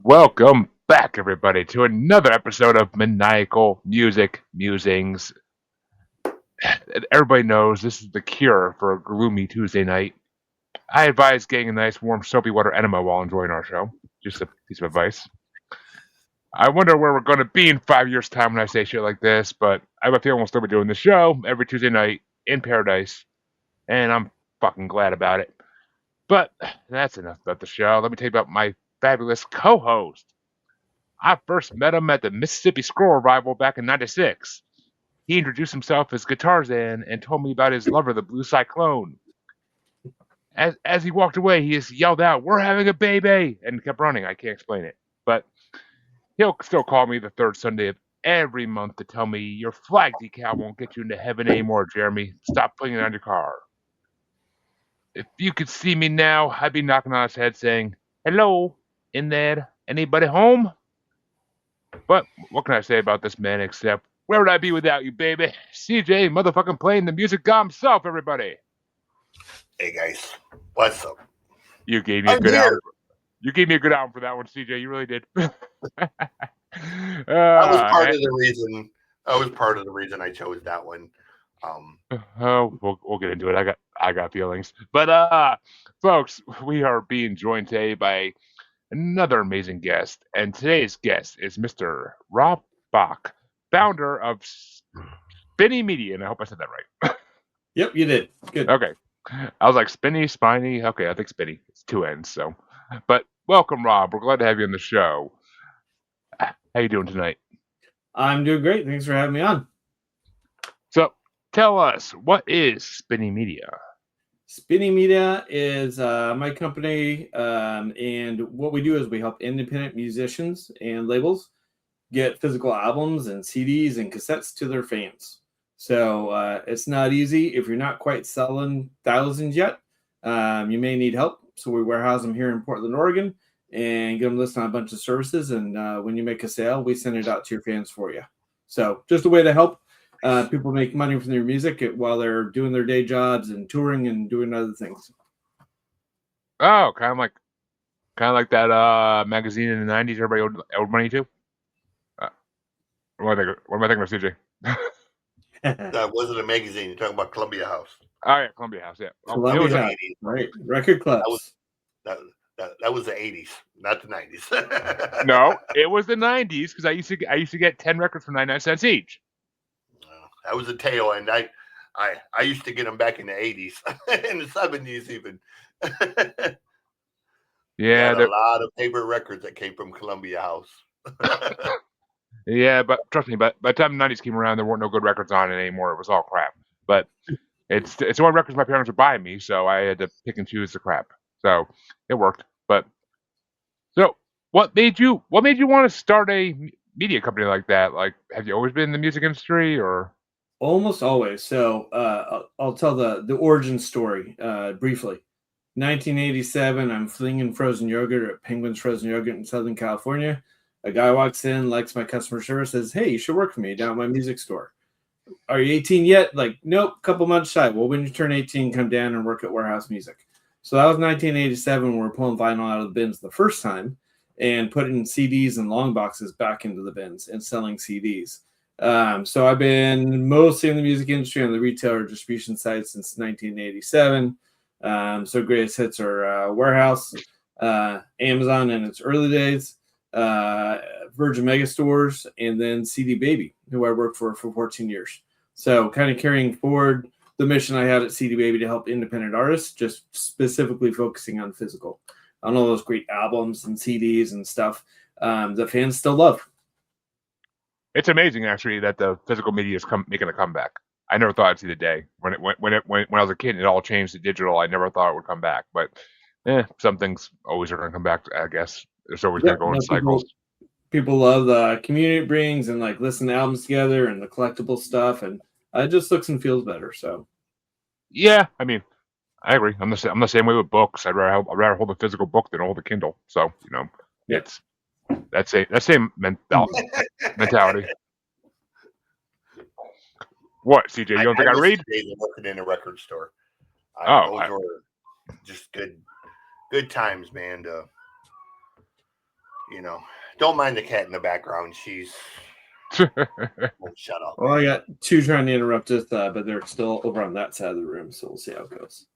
Welcome back, everybody, to another episode of Maniacal Music Musings. Everybody knows this is the cure for a gloomy Tuesday night. I advise getting a nice, warm, soapy water enema while enjoying our show. Just a piece of advice. I wonder where we're going to be in 5 years' time when I say shit like this, but I have a feeling we'll still be doing this show every Tuesday night in paradise, and I'm fucking glad about it. But that's enough about the show. Let me tell you about my fabulous co-host. I first met him at the Mississippi Scroll Revival back in '96. He introduced himself as Guitarzan and told me about his lover, the Blue Cyclone. As he walked away, he just yelled out, "We're having a baby!" and kept running. I can't explain it. But he'll still call me the third Sunday of every month to tell me, "Your flag decal won't get you into heaven anymore, Jeremy. Stop putting it on your car." If you could see me now, I'd be knocking on his head saying, "Hello, in there, anybody home?" But what can I say about this man except, where would I be without you, baby? CJ motherfucking playing the music god himself, everybody. Hey guys, what's up? You gave me a good album. You gave me a good album for that one, CJ. You really did. I was part of the reason. I was part of the reason I chose that one. We'll get into it. I got feelings, but folks, we are being joined today by another amazing guest, and today's guest is Mr. Rob Bach, founder of Spinney Media, and I hope I said that right. Yep, you did. Good. Okay. I was like Spinney, Spiny. Okay, I think Spinney. It's two N's. So, but welcome, Rob. We're glad to have you on the show. How you doing tonight? I'm doing great. Thanks for having me on. So, tell us, what is Spinney Media? Spinney Media is my company, and what we do is we help independent musicians and labels get physical albums and CDs and cassettes to their fans. So it's not easy. If you're not quite selling thousands yet, you may need help. So we warehouse them here in Portland, Oregon, and get them listed on a bunch of services. And when you make a sale, we send it out to your fans for you. So just a way to help people make money from their music while they're doing their day jobs and touring and doing other things. Oh, kind of like that magazine in the '90s everybody owed money to. What am I thinking of, CJ? That wasn't a magazine. You're talking about Columbia House. Oh yeah, Columbia House. Yeah, Columbia it was House, right? Record clubs. That was the '80s, not the '90s. No, it was the '90s because I used to get 10 records for 99 cents each. That was the tail end. I used to get them back in the '80s, in the '70s even. Yeah, a lot of paper records that came from Columbia House. Yeah, but trust me, by the time the '90s came around, there weren't no good records on it anymore. It was all crap. But it's the only records my parents would buy me, so I had to pick and choose the crap. So it worked. But so what made you want to start a media company like that? Like, have you always been in the music industry, or? Almost always. So I'll tell the origin story briefly. 1987, I'm flinging frozen yogurt at Penguin's Frozen Yogurt in Southern California. A guy walks in, likes my customer service, says, "Hey, you should work for me down at my music store." "Are you 18 yet?" Like, "Nope, couple months shy." "Well, when you turn 18, come down and work at Warehouse Music." So that was 1987 when we were pulling vinyl out of the bins the first time and putting CDs and long boxes back into the bins and selling CDs. So I've been mostly in the music industry on the retailer distribution side since 1987. So greatest hits are Warehouse, Amazon in its early days, Virgin Megastores, and then CD Baby, who I worked for 14 years. So kind of carrying forward the mission I had at CD Baby to help independent artists, just specifically focusing on physical, on all those great albums and CDs and stuff that fans still love. It's amazing, actually, that the physical media is making a comeback. I never thought I'd see the day. When I was a kid, it all changed to digital. I never thought it would come back, but some things always are going to come back. I guess it's always going to go in cycles. People love the community it brings and like listen to albums together and the collectible stuff, and it just looks and feels better. So, yeah, I mean, I agree. I'm the same way with books. I'd rather hold a physical book than hold a Kindle. So it's that same mentality. What, CJ? You don't think I read? Working in a record store. Those were just good times, man. You know, don't mind the cat in the background. She's shut up. Well, I got two trying to interrupt us, but they're still over on that side of the room, so we'll see how it goes.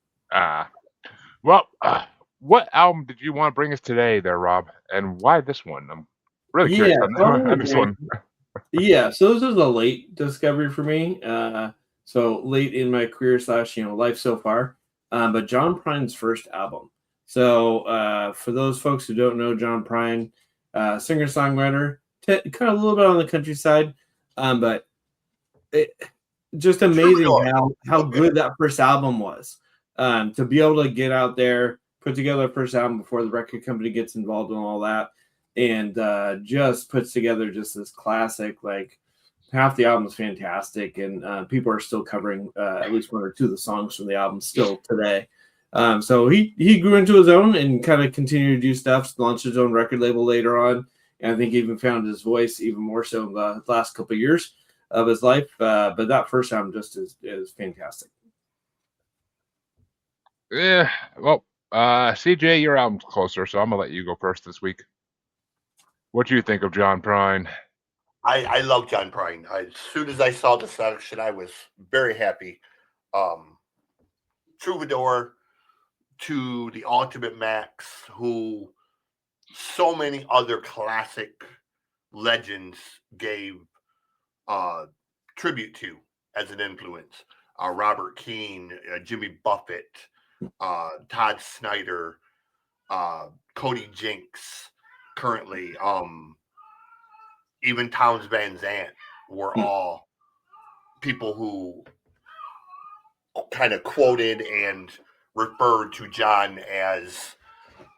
Well, what album did you want to bring us today there, Rob? And why this one? I'm really curious on this one. Yeah, so this is a late discovery for me. So late in my career / life so far. But John Prine's first album. So for those folks who don't know John Prine, singer-songwriter, kind of a little bit on the countryside, but just amazing how good that first album was. To be able to get out there, put together a first album before the record company gets involved in all that, and just puts together just this classic. Like half the album is fantastic, and people are still covering at least one or two of the songs from the album still today. So he grew into his own and kind of continued to do stuff, launched his own record label later on, and I think even found his voice even more so in the last couple of years of his life. But that first album just is fantastic. Yeah, well, CJ, your album's closer, so I'm gonna let you go first this week. What do you think of John Prine? I love John Prine. As soon as I saw the selection, I was very happy. Troubadour to the Ultimate Max, who so many other classic legends gave tribute to as an influence. Robert Keane, Jimmy Buffett, Todd Snyder, Cody Jinks, currently, even Townes Van Zandt were all people who kind of quoted and referred to John as,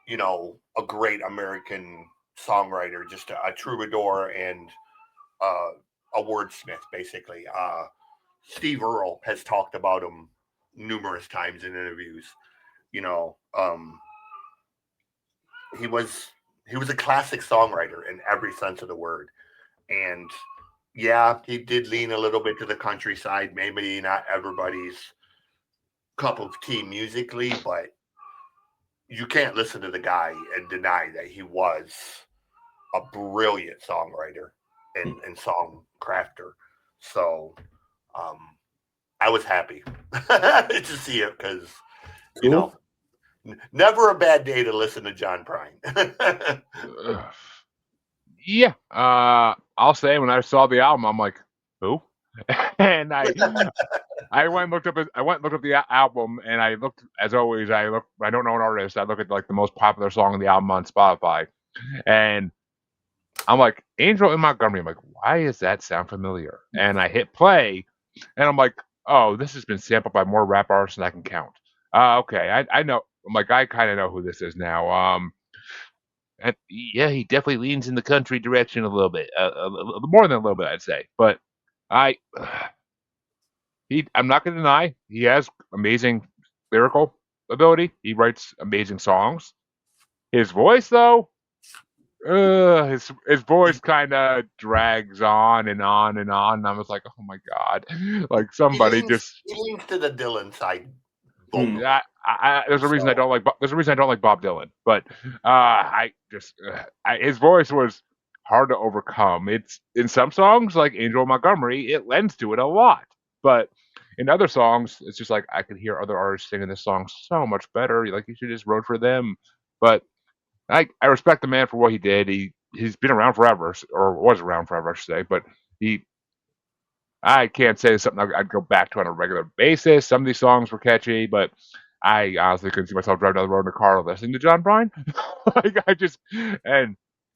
a great American songwriter, just a troubadour and a wordsmith, basically. Steve Earle has talked about him numerous times in interviews. He was a classic songwriter in every sense of the word. And yeah, he did lean a little bit to the countryside, maybe not everybody's cup of tea musically, but you can't listen to the guy and deny that he was a brilliant songwriter and song crafter. So I was happy to see it because, never a bad day to listen to John Prine. Yeah, I'll say when I saw the album, I'm like, who? And I went and looked up the album, and I looked, as always, I don't know an artist. I look at like the most popular song on the album on Spotify, and I'm like, Angel in Montgomery. I'm like, why does that sound familiar? And I hit play, and I'm like, oh, this has been sampled by more rap artists than I can count. Okay, I know. I'm like, I kind of know who this is now. And yeah, he definitely leans in the country direction a little bit, more than a little bit, I'd say. But I'm not going to deny he has amazing lyrical ability. He writes amazing songs. His voice, though, his voice kind of drags on and on and on. And I was like, oh my god, like somebody he leans to the Dylan side. There's a reason I don't like. There's a reason I don't like Bob Dylan, but his voice was hard to overcome. It's in some songs like Angel Montgomery, it lends to it a lot, but in other songs, it's just like I could hear other artists singing this song so much better. Like you should just wrote for them. But I respect the man for what he did. He's been around forever, or was around forever, I should say. But I can't say it's something I'd go back to on a regular basis. Some of these songs were catchy, but I honestly couldn't see myself driving down the road in a car listening to John Prine.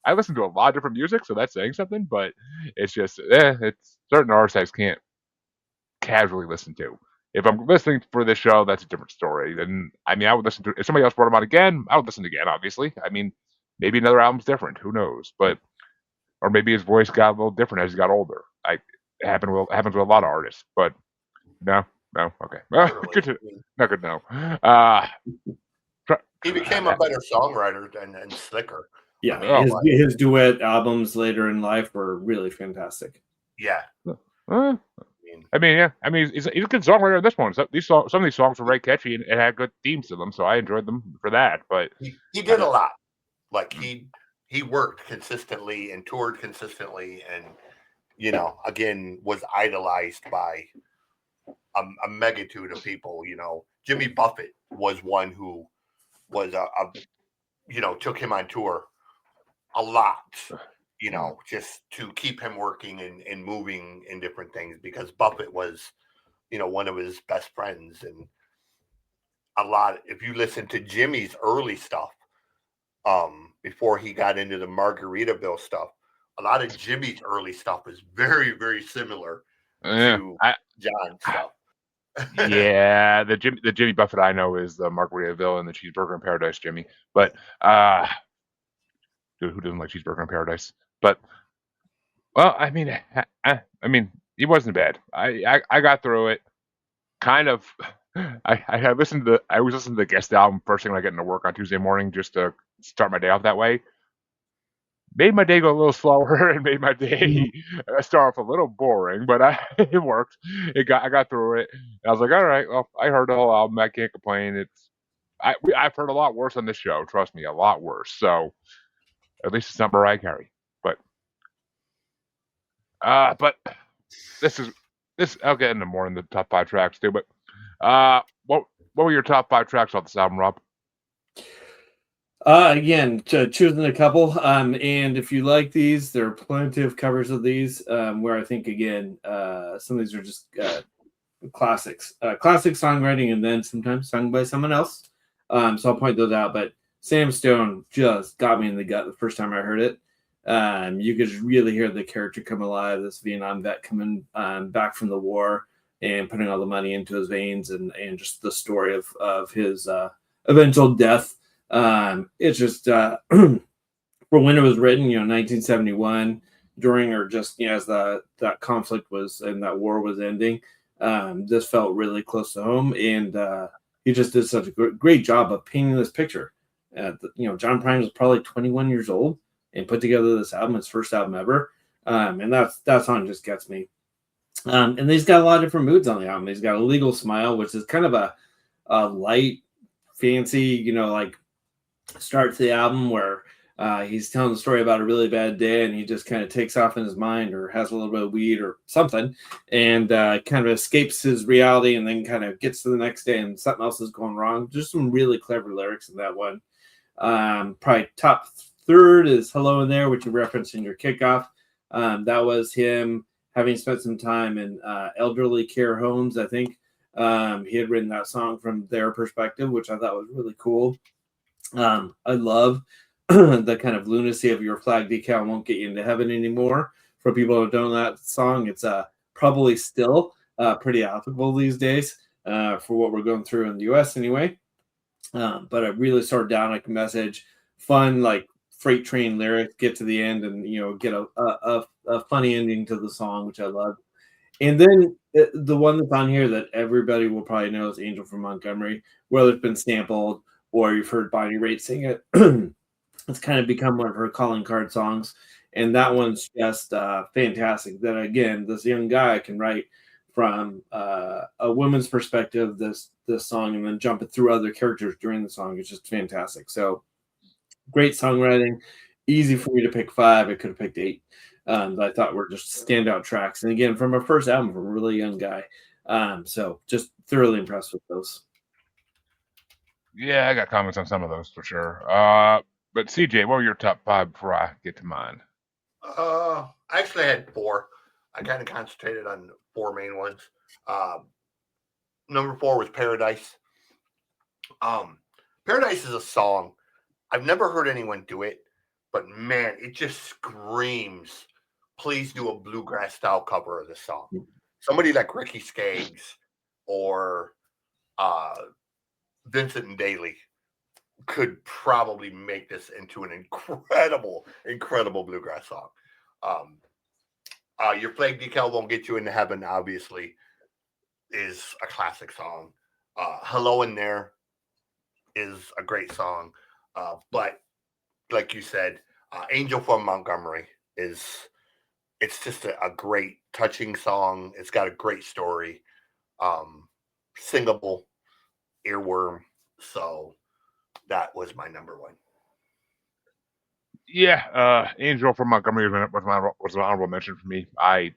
I listen to a lot of different music, so that's saying something, but it's just, it's certain artists I just can't casually listen to. If I'm listening for this show, that's a different story. And I would listen to, if somebody else brought him out again, I would listen again, obviously. Maybe another album's different, who knows? Or maybe his voice got a little different as he got older. It happens with a lot of artists, but no, okay. Good to know. He became a better songwriter and slicker. Yeah, his duet albums later in life were really fantastic. Yeah. He's a good songwriter in this one. Some of these songs were very catchy and had good themes to them, so I enjoyed them for that. But he did a lot. Like he he worked consistently and toured consistently, and again was idolized by a megatude of people. Jimmy Buffett was one who was took him on tour a lot. Just to keep him working and moving in different things, because Buffett was one of his best friends. And if you listen to Jimmy's early stuff, before he got into the Margaritaville stuff, a lot of Jimmy's early stuff is very, very similar to John's stuff. Yeah, the Jimmy Buffett I know is the Margaritaville and the Cheeseburger in Paradise Jimmy. But dude, who doesn't like Cheeseburger in Paradise? But well, I mean, he wasn't bad. I got through it. Kind of. I always listen to the guest album first thing when I get into work on Tuesday morning, just to start my day off that way. Made my day go a little slower and made my day start off a little boring, but it worked. I got through it. And I was like, all right, well, I heard the whole album. I can't complain. I've heard a lot worse on this show. Trust me, a lot worse. So at least it's not Mariah Carey. But this. I'll get into more in the top 5 tracks too. But what were your top 5 tracks off this album, Rob? Again, choosing a couple. And if you like these, there are plenty of covers of these. Where I think again, some of these are just classics, classic songwriting, and then sometimes sung by someone else. So I'll point those out. But Sam Stone just got me in the gut the first time I heard it. You could really hear the character come alive. This Vietnam vet coming back from the war and putting all the money into his veins, and just the story of his eventual death. It's just for when it was written, 1971, during or just as that conflict was and that war was ending. This felt really close to home, and he just did such a great job of painting this picture. John Prine was probably 21 years old and put together this album, his first album ever. And that song just gets me. And he's got a lot of different moods on the album. He's got a Legal Smile, which is kind of a light, fancy, like start to the album where he's telling the story about a really bad day, and he just kind of takes off in his mind or has a little bit of weed or something, and kind of escapes his reality, and then kind of gets to the next day and something else is going wrong. Just some really clever lyrics in that one. Probably top third is Hello in There, which you referenced in your kickoff. That was him having spent some time in elderly care homes, I think. He had written that song from their perspective, which I thought was really cool. I love the kind of lunacy of Your Flag Decal Won't Get You Into Heaven Anymore. For people who don't know that song, it's probably still pretty applicable these days for what we're going through in the U.S. anyway. But a really sort of down-like message, fun, like freight train lyrics, get to the end and, get a funny ending to the song, which I love. And then the one that's on here that everybody will probably know is Angel from Montgomery, whether it's been sampled or you've heard Bonnie Raitt sing it. It's kind of become one of her calling card songs. And that one's just fantastic. That, again, this young guy can write from a woman's perspective, this song, and then jump it through other characters during the song. It's just fantastic. So great songwriting. Easy for me to pick 5. I could have picked 8. That I thought were just standout tracks. And again, from our first album, from a really young guy. So just thoroughly impressed with those. Yeah, I got comments on some of those for sure. But CJ, what were your top 5 before I get to mine? I actually had 4. I kind of concentrated on 4 main ones. Number 4 was Paradise. Paradise is a song. I've never heard anyone do it, but man, it just screams, please do a bluegrass style cover of this song. Somebody like Ricky Skaggs or Vincent and Daly could probably make this into an incredible bluegrass song. Your Flag Decal Won't Get You Into Heaven, obviously, is a classic song. Hello in There is a great song. But like you said, Angel from Montgomery it's just a great, touching song. It's got a great story. Singable, earworm. So that was my number 1. Yeah, Angel from Montgomery was an honorable mention for me. I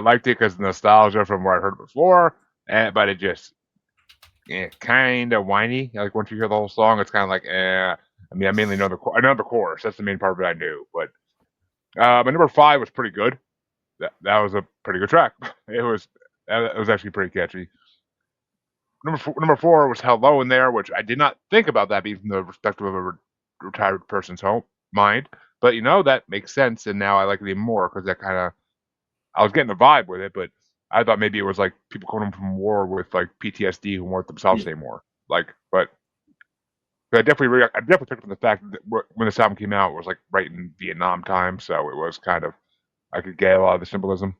liked it because nostalgia from where I heard it before, but it just kind of whiny. Like once you hear the whole song, it's kind of like, eh. I mean, I mainly know I know the chorus. That's the main part of it I knew. But my number 5 was pretty good. That was a pretty good track. It was actually pretty catchy. Number 4 was Hello in there, which I did not think about that being from the perspective of a retired person's mind. But that makes sense, and now I like it even more because that kind of I was getting the vibe with it, but I thought maybe it was like people coming home from war with like PTSD who weren't themselves anymore. But I definitely picked up on the fact that when this album came out, it was like right in Vietnam time, so it was kind of I could get a lot of the symbolism.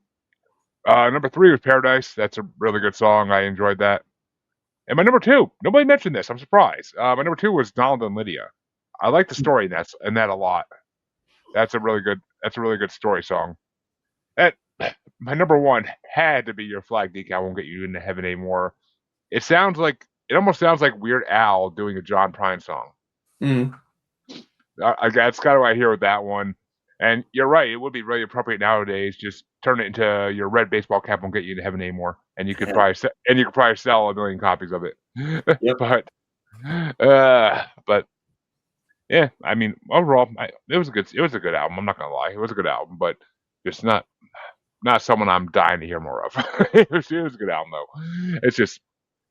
Number 3 was Paradise. That's a really good song. I enjoyed that. And my number 2, nobody mentioned this. I'm surprised. My number 2 was Donald and Lydia. I like the story in that a lot. That's a really good story song. And my number 1 had to be Your Flag Decal Won't Get You Into Heaven Anymore. It almost sounds like Weird Al doing a John Prine song. That's kind of what I hear with that one. And you're right, it would be really appropriate nowadays. Just turn it into Your Red Baseball Cap Won't Get You Into Heaven Anymore, and you could probably sell 1 million copies of it. Yep. but yeah, I mean, overall, it was a good album. I'm not gonna lie, it was a good album, but just not someone I'm dying to hear more of. It was a good album though. It's just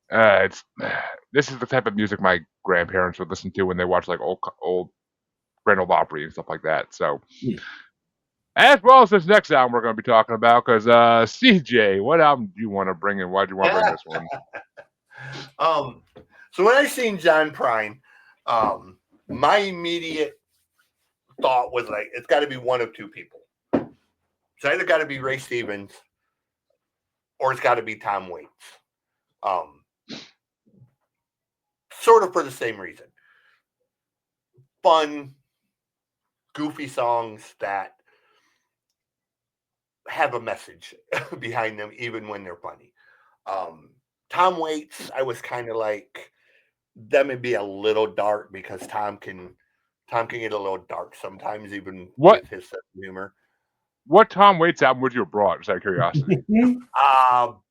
this is the type of music my grandparents would listen to when they watch like old Grand Ole Opry and stuff like that. So, as well as this next album we're going to be talking about, because CJ, what album do you want to bring in? Why do you want to bring this one? So when I seen John Prine, my immediate thought was like, it's got to be one of 2 people. It's either got to be Ray Stevens or it's got to be Tom Waits. Sort of for the same reason. Fun, goofy songs that have a message behind them, even when they're funny. Tom Waits, I was kind of like, that may be a little dark because Tom can get a little dark sometimes, even with his sense of humor. What Tom Waits album would you have brought? Just out of curiosity.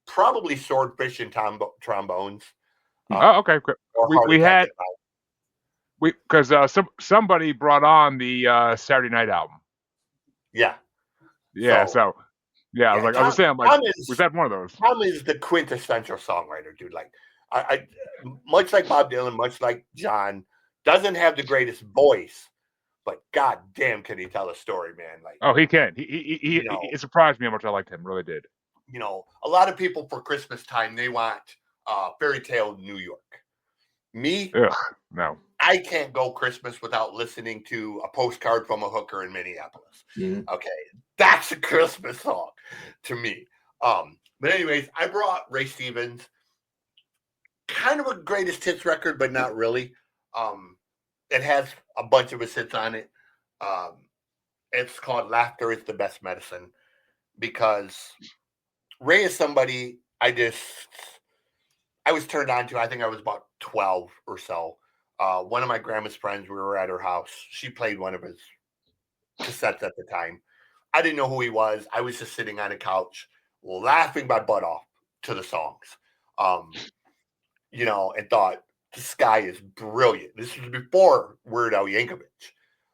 Probably Swordfish and Trombones. Okay. We had because somebody brought on the Saturday Night album. Yeah. So I was saying, was that one of those? Tom is the quintessential songwriter, dude. Like, I much like Bob Dylan, much like John, doesn't have the greatest voice, but god damn, can he tell a story, man? Like, oh, he can. He it surprised me how much I liked him. Really did. A lot of people for Christmas time they want Fairy Tale New York. Me, no. I can't go Christmas without listening to A Postcard from a Hooker in Minneapolis. Okay, that's a Christmas song to me. But anyways, I brought Ray Stevens. Kind of a greatest hits record, but not really. It has a bunch of his hits on it. It's called Laughter is the Best Medicine, because Ray is somebody I was turned on to. I think I was about 12 or so. One of my grandma's friends, we were at her house. She played one of his cassettes at the time. I didn't know who he was. I was just sitting on a couch laughing my butt off to the songs. And thought, this guy is brilliant. This was before Weird Al Yankovic.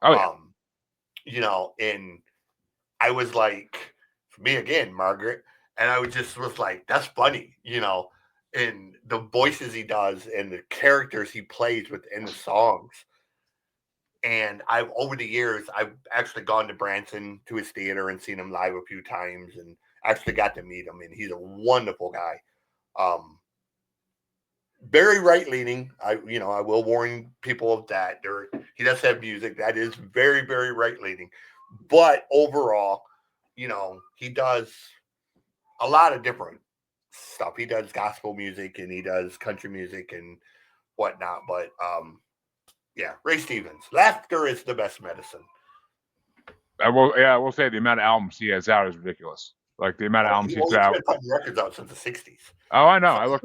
Oh, yeah. And I was like, for me again, Margaret, and I was like, that's funny, and the voices he does and the characters he plays within the songs. And over the years, I've actually gone to Branson to his theater and seen him live a few times and actually got to meet him. And he's a wonderful guy. Very right-leaning. I will warn people of that. He does have music that is very, very right-leaning. But overall, he does a lot of different stuff. He does gospel music and he does country music and whatnot. But Ray Stevens. Laughter is the best medicine. I will say the amount of albums he has out is ridiculous. Like the amount of albums he's out. He's been putting records out since the 60s. Oh, I know.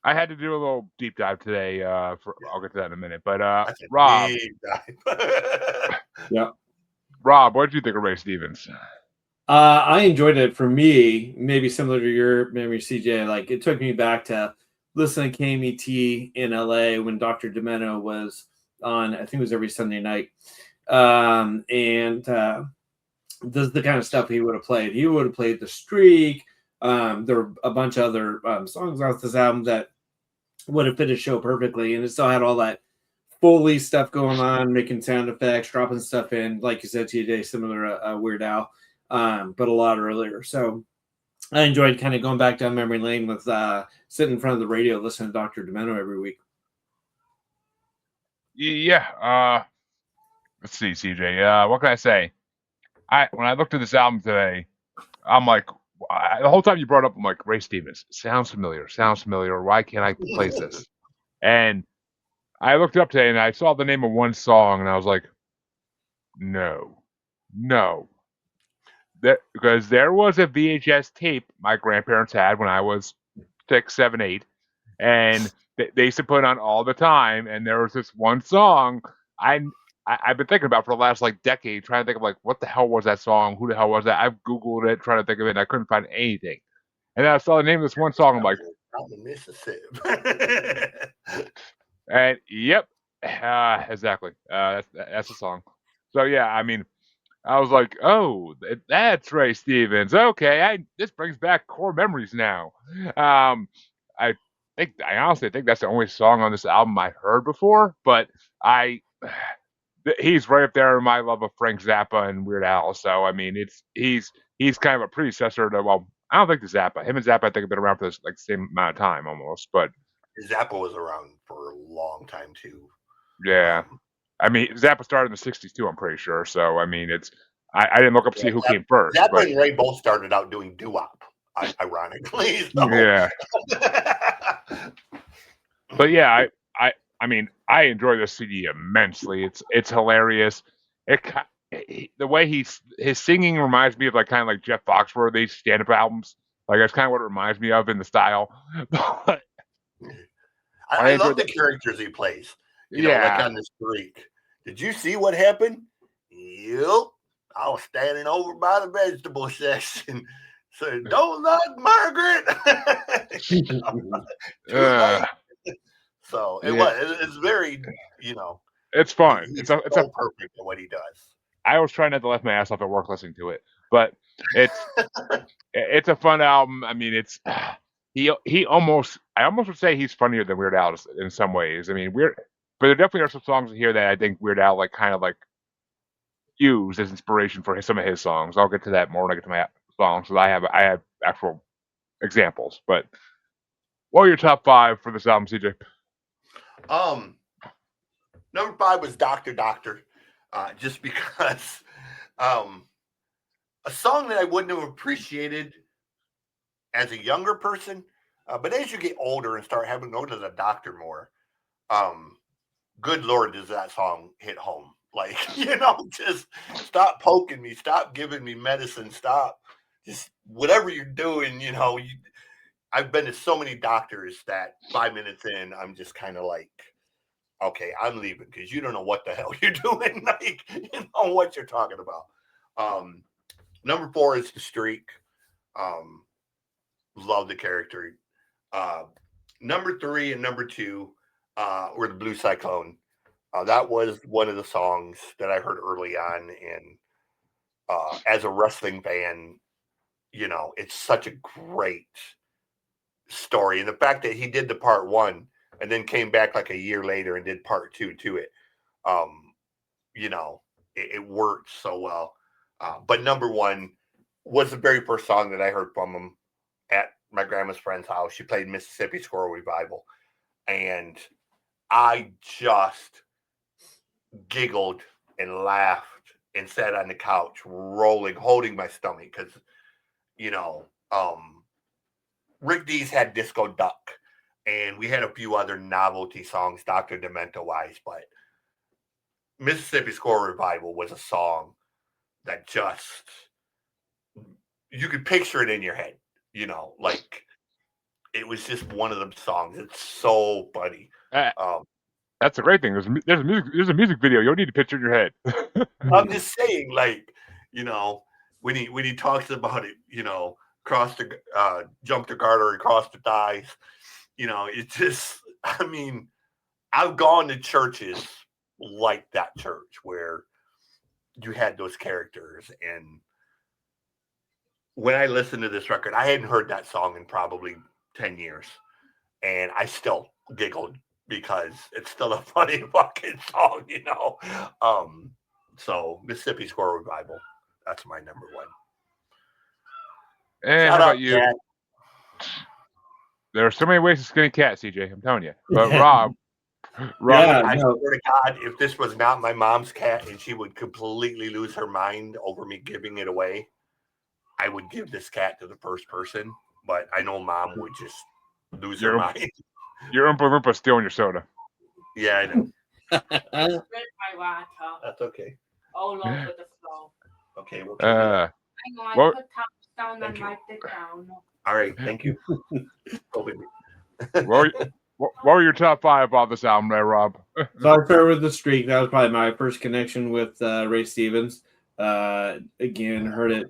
I had to do a little deep dive today. I'll get to that in a minute. But That's a Rob, deep dive. Yeah. Rob, what did you think of Ray Stevens? I enjoyed it. For me, maybe similar to your memory, CJ. Like it took me back to listening to KMET in LA when Dr. Demento was on. I think it was every Sunday night, and this is the kind of stuff he would have played. He would have played The Streak. There were a bunch of other songs off this album that would have fit his show perfectly, and it still had all that Foley stuff going on, making sound effects, dropping stuff in, like you said, TJ, similar to Weird Al, but a lot earlier. So I enjoyed kind of going back down memory lane with sitting in front of the radio listening to Dr. Demento every week. Yeah. Let's see, CJ. What can I say? When I looked at this album today, I'm like, the whole time you brought up, I'm like, Ray Stevens, sounds familiar. Why can't I place this? And I looked it up today and I saw the name of one song and I was like, no. Because there was a VHS tape my grandparents had when I was 6, 7, 8, and they used to put it on all the time. And there was this one song I've been thinking about for the last like decade, trying to think of like what the hell was that song? Who the hell was that? I've Googled it, trying to think of it, and I couldn't find anything. And then I saw the name of this one song. I'm like, I'm in Mississippi. and yep, exactly. That's the song. So yeah, I mean, I was like, oh, that's Ray Stevens. Okay, this brings back core memories now. I honestly think that's the only song on this album I heard before, but he's right up there in my love of Frank Zappa and Weird Al. So I mean, he's kind of a predecessor to, well, I don't think the Zappa. Him and Zappa, I think, have been around for this like the same amount of time almost. But Zappa was around for a long time too. Yeah, I mean, Zappa started in the '60s too. I'm pretty sure. So I mean, I didn't look up to see who came first. Zappa But and Ray both started out doing doo-wop, ironically. So. yeah. But yeah, I mean, I enjoy this CD immensely. It's hilarious. The way his singing reminds me of like kind of like Jeff Foxworthy stand-up albums. Like that's kind of what it reminds me of in the style. But I love the characters he plays. You know, like on The Streak. Did you see what happened? Yep. I was standing over by the vegetable section. So don't knock Margaret. So it's very, it's fun. It's so perfect at what he does. I was trying not to laugh my ass off at work listening to it, but it's a fun album. I mean, I almost would say he's funnier than Weird Al in some ways. I mean, but there definitely are some songs here that I think Weird Al like kind of like used as inspiration for some of his songs. I'll get to that more when I get to my songs. So I have actual examples. But what are your top 5 for this album, CJ? Number 5 was Doctor, just because a song that I wouldn't have appreciated as a younger person, but as you get older and start having to go to the doctor more, good Lord, does that song hit home. Like, just stop poking me, stop giving me medicine, stop just whatever you're doing, I've been to so many doctors that 5 minutes in, I'm just kind of like, okay, I'm leaving because you don't know what the hell you're doing. Like, you know what you're talking about. Number 4 is The Streak. Love the character. Number 3 and number 2 were the Blue Cyclone. That was one of the songs that I heard early on. And as a wrestling fan, it's such a great story. And the fact that he did the part 1 and then came back like a year later and did part 2 to it, it worked so well. But number 1 was the very first song that I heard from him at my grandma's friend's house. She played Mississippi Squirrel Revival. And I just giggled and laughed and sat on the couch holding my stomach because, Rick Dees had Disco Duck and we had a few other novelty songs, Dr. Demento wise, but Mississippi Squirrel Revival was a song that just, you could picture it in your head, like it was just one of them songs. It's so funny. That's a great thing. There's a music video. You don't need to picture in your head. I'm just saying, like, when he talks about it, jump the garter across the thighs, it's just, I mean, I've gone to churches like that church where you had those characters, and when I listened to this record, I hadn't heard that song in probably 10 years, and I still giggled because it's still a funny fucking song, So Mississippi Squirrel Revival, that's my number one. And how about you? Cat. There are so many ways to skin a cat, CJ. I'm telling you. But Rob, yeah, I swear to God, if this was not my mom's cat and she would completely lose her mind over me giving it away, I would give this cat to the first person. But I know Mom would just lose her mind. Your Oompa Loompa stealing your soda. Yeah, I know. My water. That's okay. All over the floor. Okay. I know. I put taps down and wipe it down. All right. Thank you. What were your top 5 on this album there, Rob? So I started with The Streak. That was probably my first connection with Ray Stevens. Again, heard it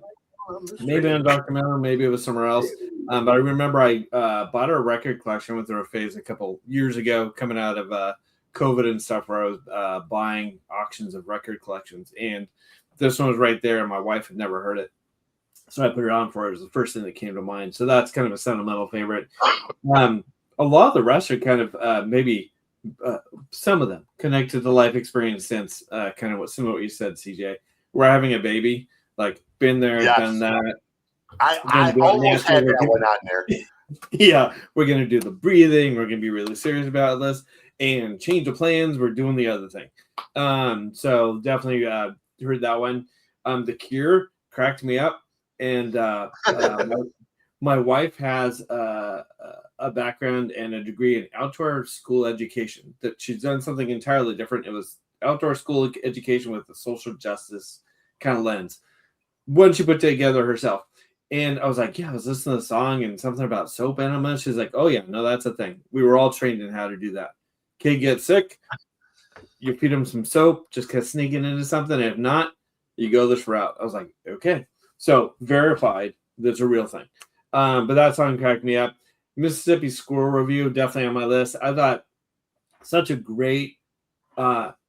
maybe on Dr. Miller, maybe it was somewhere else. But I remember I bought a record collection with the phase a couple years ago, coming out of COVID and stuff, where I was buying auctions of record collections. And this one was right there, and my wife had never heard it. So I put it on for her. It was the first thing that came to mind. So that's kind of a sentimental favorite. A lot of the rest are kind of maybe some of them connect to the life experience since kind of some of what you said, CJ. We're having a baby, like been there, done that. I almost had that one on there. Yeah, we're going to do the breathing. We're going to be really serious about this and change the plans. We're doing the other thing. So definitely heard that one. The Cure cracked me up. And my wife has a background and a degree in outdoor school education. That she's done something entirely different. It was outdoor school education with a social justice kind of lens. One she put together herself. And I was like, yeah, I was listening to the song and something about soap enema. She's like, oh, yeah, no, that's a thing. We were all trained in how to do that. Kid gets sick, you feed him some soap, just kind of sneaking into something. If not, you go this route. I was like, okay. So verified that's a real thing. But that song cracked me up. Mississippi Squirrel Review, definitely on my list. I thought such a great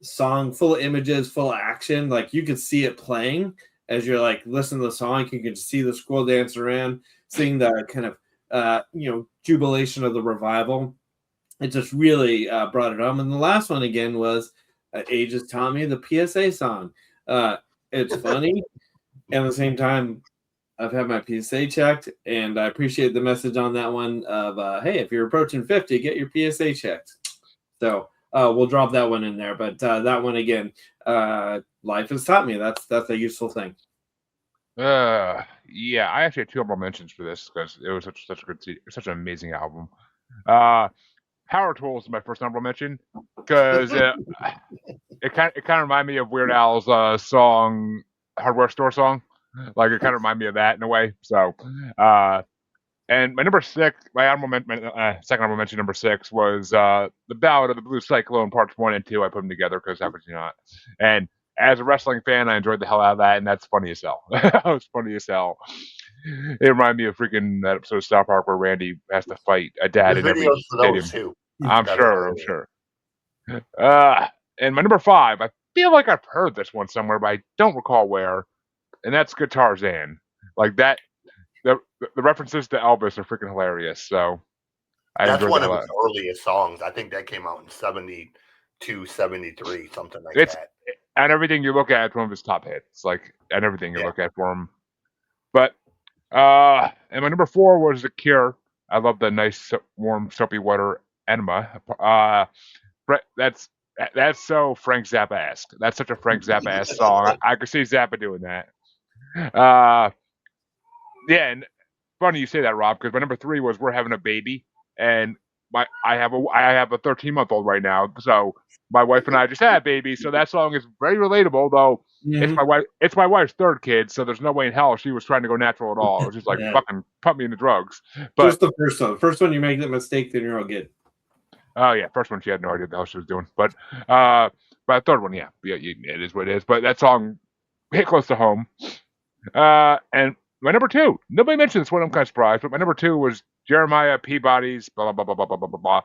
song, full of images, full of action. Like you could see it playing as you're like listening to the song. You can see the squirrel dance around, seeing the kind of jubilation of the revival. It just really brought it home. And the last one again was Age Has Taught Me, the PSA song. It's funny. And at the same time, I've had my PSA checked, and I appreciate the message on that one of, hey, if you're approaching 50, get your PSA checked. So we'll drop that one in there. But that one, again, life has taught me that's a useful thing. Yeah, I actually had 2 honorable mentions for this because it was such an amazing album. Power Tools is my first honorable mention because it kind of reminded me of Weird Al's song, Hardware Store song. Like it kind of reminded me of that in a way. So, and my number 6, my second honorable mention, number 6 was the Ballad of the Blue Cyclone parts 1 and 2. I put them together because how could you not? And as a wrestling fan, I enjoyed the hell out of that, and that's funny as hell. That was funny as hell. It reminded me of freaking that episode of South Park where Randy has to fight a dad in every stadium. Too. I'm sure. And my number 5, I feel like I've heard this one somewhere, but I don't recall where. And that's Guitar Zan. Like that, the references to Elvis are freaking hilarious. So that's one of his earliest songs. I think that came out in 72, 73, something like that. And everything you look at, it's one of his top hits. Like, and everything you look at for him. But, and my number 4 was The Cure. I love the nice, warm, soapy water enema. That's so Frank Zappa-esque. That's such a Frank Zappa-esque song. I could see Zappa doing that. Yeah, and funny you say that, Rob, because my number 3 was We're Having a Baby. And I have a 13-month-old right now, so my wife and I just had a baby, so that song is very relatable. Though it's my wife's third kid, so there's no way in hell she was trying to go natural at all. It was just like fucking pump me into drugs. But just the first one. First one you make that mistake, then you're all good. Oh yeah, first one she had no idea what the hell she was doing, but the third one, yeah, it is what it is. But that song hit close to home. And my number 2, nobody mentioned this one. I'm kind of surprised, but my number 2 was Jeremiah Peabody's blah blah blah blah blah blah blah blah.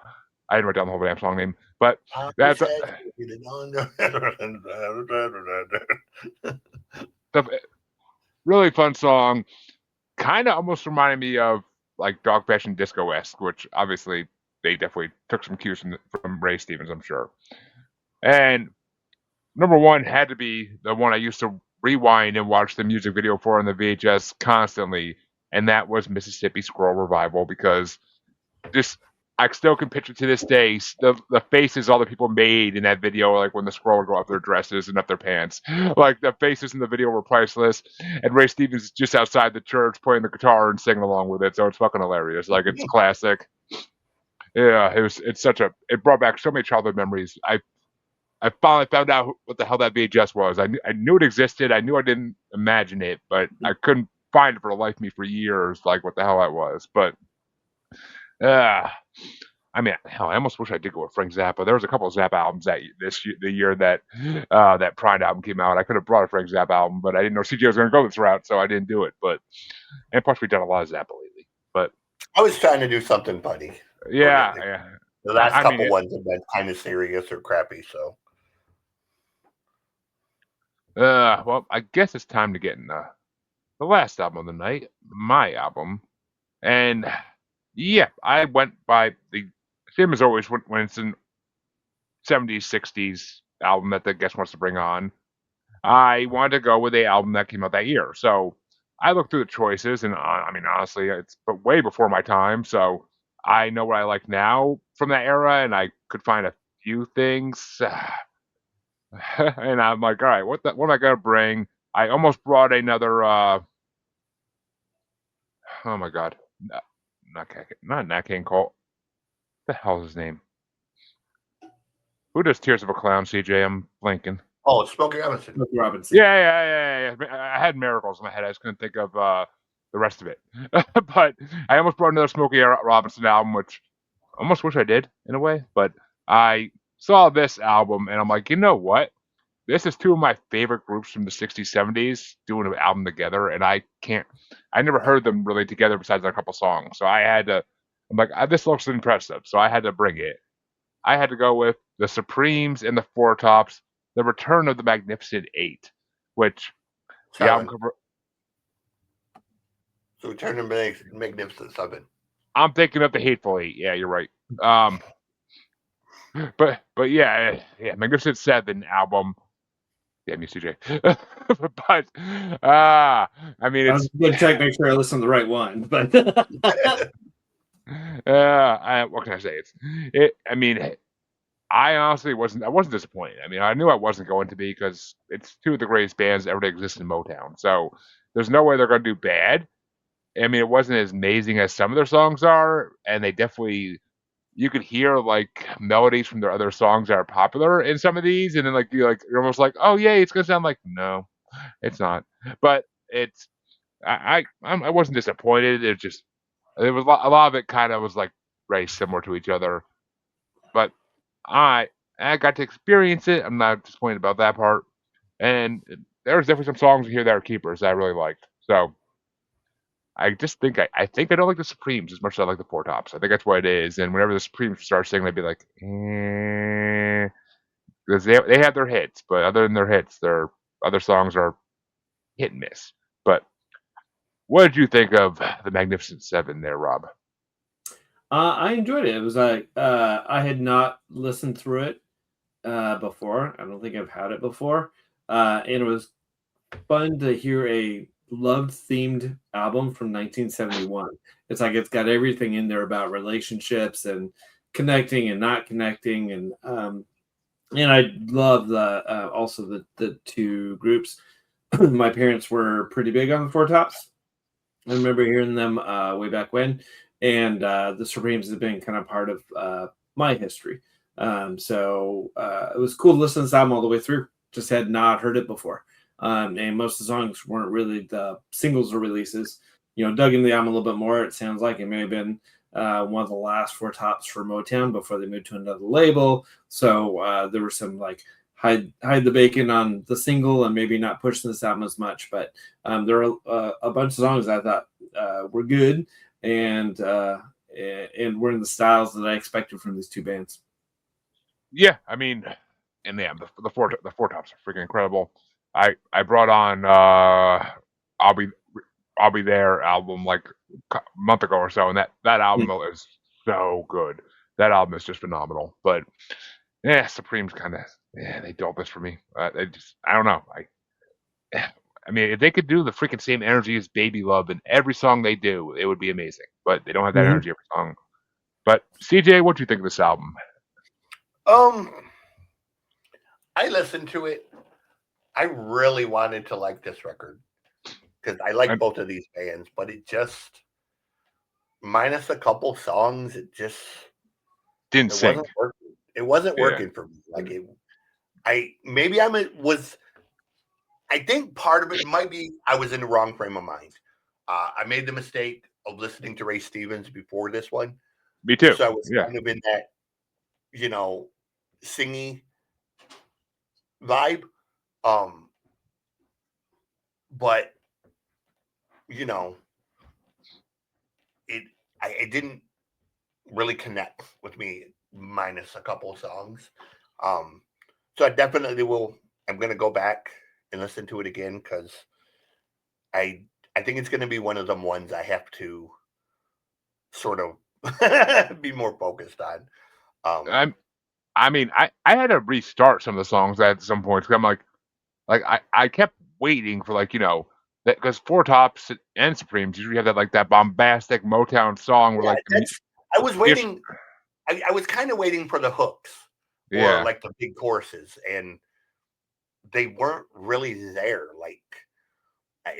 I didn't write down the whole damn song name, but that's the really fun song. Kind of almost reminded me of like Dog Fashion Disco-esque, which obviously they definitely took some cues from Ray Stevens, I'm sure. And number 1 had to be the one I used to rewind and watch the music video for on the VHS constantly, and that was Mississippi Squirrel Revival, because I still can picture to this day the faces all the people made in that video, like when the squirrel would go up their dresses and up their pants. Like the faces in the video were priceless, and Ray Stevens is just outside the church playing the guitar and singing along with it, so it's fucking hilarious. Like it's classic. Yeah, it brought back so many childhood memories. I finally found out what the hell that VHS was. I knew it existed. I knew I didn't imagine it, but I couldn't find it for the life of me for years, like what the hell that was. But I mean, hell, I almost wish I did go with Frank Zappa. There was a couple of Zappa albums the year that that Prine album came out. I could have brought a Frank Zappa album, but I didn't know CJ was going to go this route, so I didn't do it. And plus, we've done a lot of Zappa lately. But I was trying to do something funny. Yeah. The last couple ones have been kind of serious or crappy, so. Well, I guess it's time to get in the last album of the night, my album. And yeah, I went by the same as always when it's in 70s, 60s album that the guest wants to bring on. I wanted to go with the album that came out that year. So I looked through the choices, and I mean, honestly, it's way before my time. So I know what I like now from that era, and I could find a few things. And I'm like, all right, what am I gonna bring? I almost brought another. Oh my god, not Nat King Cole. What the hell is his name? Who does Tears of a Clown? CJ, I'm blanking. Oh, Smokey Robinson. Yeah. I had Miracles in my head. I just couldn't think of the rest of it. But I almost brought another Smokey Robinson album, which I almost wish I did in a way. But I saw this album, and I'm like, you know what? This is 2 of my favorite groups from the 60s, 70s doing an album together, and I never heard them really together besides a couple songs. So I'm like, this looks impressive, so I had to bring it. I had to go with the Supremes and the Four Tops, The Return of the Magnificent Eight, which the album cover. So Return of the Magnificent 7. I'm thinking of the Hateful Eight. Yeah, you're right. But yeah, Magnificent 7 album. Yeah, me, CJ. But I mean, I was going to check, make sure I listen to the right one. But what can I say? I mean, I honestly wasn't disappointed. I mean, I knew I wasn't going to be, because it's 2 of the greatest bands ever to exist in Motown. So there's no way they're going to do bad. I mean, it wasn't as amazing as some of their songs are, and they definitely, you could hear like melodies from their other songs that are popular in some of these, and then you're almost like, oh yeah, it's gonna sound like, no, it's not. But it's I wasn't disappointed. It was a lot of it kind of was like very similar to each other. But I got to experience it. I'm not disappointed about that part. And there's definitely some songs here that are keepers that I really liked. So I just think I don't like the Supremes as much as I like the Four Tops. I think that's what it is. And whenever the Supremes start singing, they'd be like, because they have their hits, but other than their hits, their other songs are hit and miss. But what did you think of the Magnificent 7 there, Rob? I enjoyed it. It was like I had not listened through it before. I don't think I've had it before, and it was fun to hear a love-themed album from 1971. It's like it's got everything in there about relationships and connecting and not connecting, and I love also the 2 groups. My parents were pretty big on the Four Tops. I remember hearing them way back when, and the Supremes have been kind of part of my history. So it was cool to listen to this album all the way through. Just had not heard it before. And most of the songs weren't really the singles or releases. Dug into the album a little bit more. It sounds like it may have been one of the last four tops for Motown before they moved to another label. So there were some like hide the bacon on the single and maybe not pushing this album as much. But there are a bunch of songs I thought were good and were in the styles that I expected from these two bands. Yeah, I mean, and yeah, the four tops are freaking incredible. I brought on I'll be there album like a month ago or so, and that album is so good. That album is just phenomenal. But yeah, Supremes kind of they dulled this for me. They just I don't know. I mean, if they could do the freaking same energy as Baby Love in every song they do, it would be amazing. But they don't have that energy every song. But CJ, what do you think of this album? I listened to it. I really wanted to like this record because I like both of these bands, but it just, minus a couple songs, it just didn't sing. Wasn't working. It wasn't working for me. Like I think part of it might be I was in the wrong frame of mind. I made the mistake of listening to Ray Stevens before this one. Me too. So I was kind of in that, singy vibe. But it didn't really connect with me minus a couple of songs. So I definitely will. I'm going to go back and listen to it again because I think it's going to be one of them ones I have to sort of be more focused on. I mean, I had to restart some of the songs at some points. I'm like I kept waiting for that because Four Tops and Supremes usually have that bombastic Motown song where I was waiting. I was kind of waiting for the hooks or like the big choruses, and they weren't really there. Like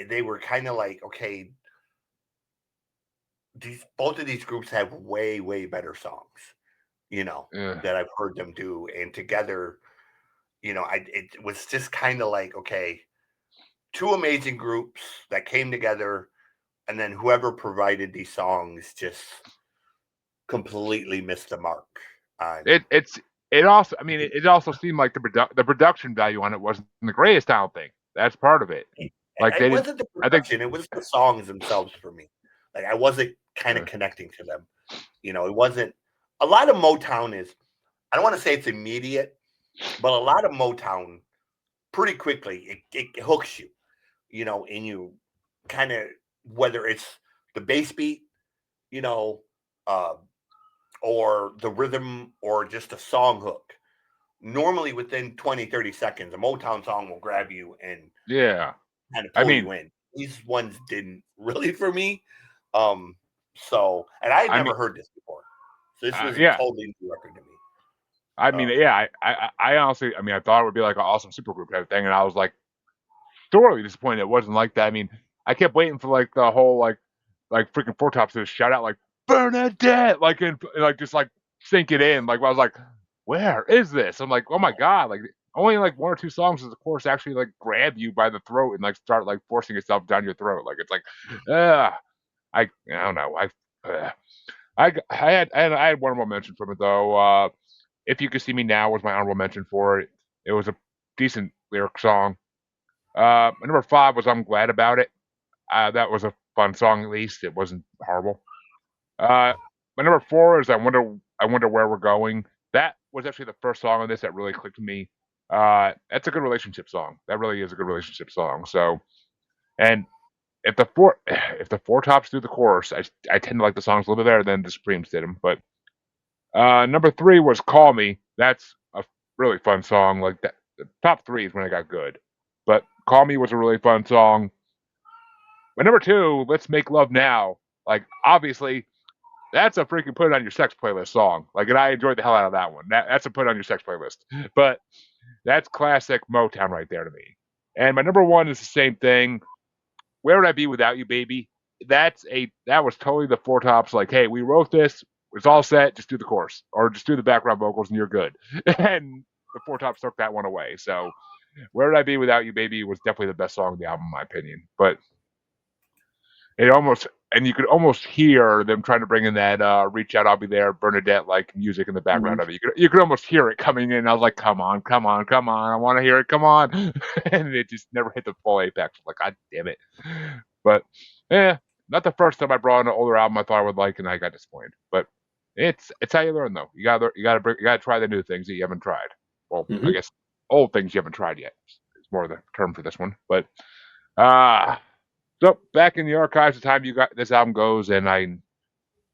they were kind of like, okay, both of these groups have way, way better songs, that I've heard them do, and together, it was just kind of like, okay, two amazing groups that came together, and then whoever provided these songs just completely missed the mark. It also seemed like the production value on it wasn't the greatest. I don't think that's part of it. Like it wasn't the production; it was the songs themselves for me. Like I wasn't kind of connecting to them. It wasn't a lot of Motown is. I don't want to say it's immediate, but a lot of Motown pretty quickly it hooks you, and you kind of, whether it's the bass beat, or the rhythm or just a song hook. Normally within 20, 30 seconds, a Motown song will grab you and kind of pull you in. These ones didn't really for me. So, and I had never heard this before. So this was a totally new record to me. I mean, I honestly, I thought it would be like an awesome supergroup type of thing, and I was like thoroughly disappointed it wasn't like that. I mean, I kept waiting for like the whole like freaking Four Tops to shout out like Bernadette, just sink it in. Like I was like, where is this? I'm like, oh my god, like only like one or two songs does the chorus actually like grab you by the throat and like start like forcing itself down your throat. Like it's like, I don't know. I had one more mention from it though. If You Could See Me Now was my honorable mention for it. It was a decent lyric song. Number 5 was I'm Glad About It. That was a fun song at least. It wasn't horrible. My number 4 is I Wonder Where We're Going. That was actually the first song on this that really clicked with me. That's a good relationship song. That really is a good relationship song. So, and if the Four Tops do the chorus, I tend to like the songs a little bit better than the Supremes did them. But number 3 was Call Me. That's a really fun song. Like that, the top 3 is when it got good. But Call Me was a really fun song. But number 2, Let's Make Love Now. Like obviously, that's a freaking put it on your sex playlist song. Like, and I enjoyed the hell out of that one. That's a put it on your sex playlist. But that's classic Motown right there to me. And my number 1 is the same thing. Where Would I Be Without You, Baby? that was totally the Four Tops. Like, hey, we wrote this. It's all set. Just do the chorus or just do the background vocals, and you're good. And the Four Tops took that one away. So, Where Would I Be Without You, Baby was definitely the best song of the album, in my opinion. But you could almost hear them trying to bring in that "Reach Out, I'll Be There" Bernadette like music in the background of it. You could almost hear it coming in. I was like, come on, I want to hear it, come on, and it just never hit the full apex. I'm like, God damn it! But not the first time I brought in an older album I thought I would like, and I got disappointed. But it's how you learn, though. You gotta try the new things that you haven't tried. Well, I guess old things you haven't tried yet is more the term for this one. But so back in the archives, the time you got this album goes, and I